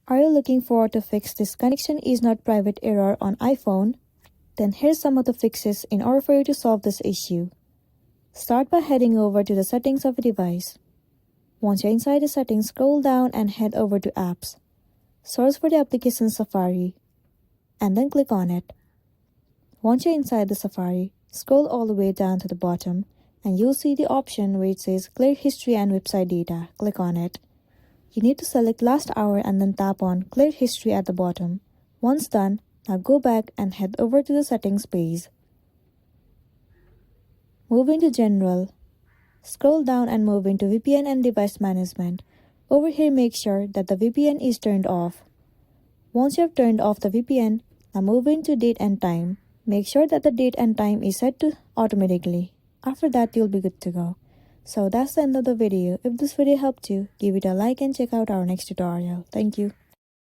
Are you looking for to fix this connection is not private error on iPhone? Then here's some of the fixes in order for you to solve this issue. Start by heading over to the settings of a device. Once you're inside the settings, scroll down and head over to Apps. Search for the application Safari and then click on it. Once you're inside the Safari, scroll all the way down to the bottom and you'll see the option where it says Clear History and Website Data. Click on it. You need to select last hour and then tap on Clear History at the bottom. Once done, now go back and head over to the settings page. Move into General. Scroll down and move into VPN and Device Management. Over here, make sure that the VPN is turned off. Once you have turned off the VPN, now move into Date and Time. Make sure that the date and time is set to automatically. After that, you'll be good to go. So that's the end of the video. If this video helped you, give it a like and check out our next tutorial. Thank you.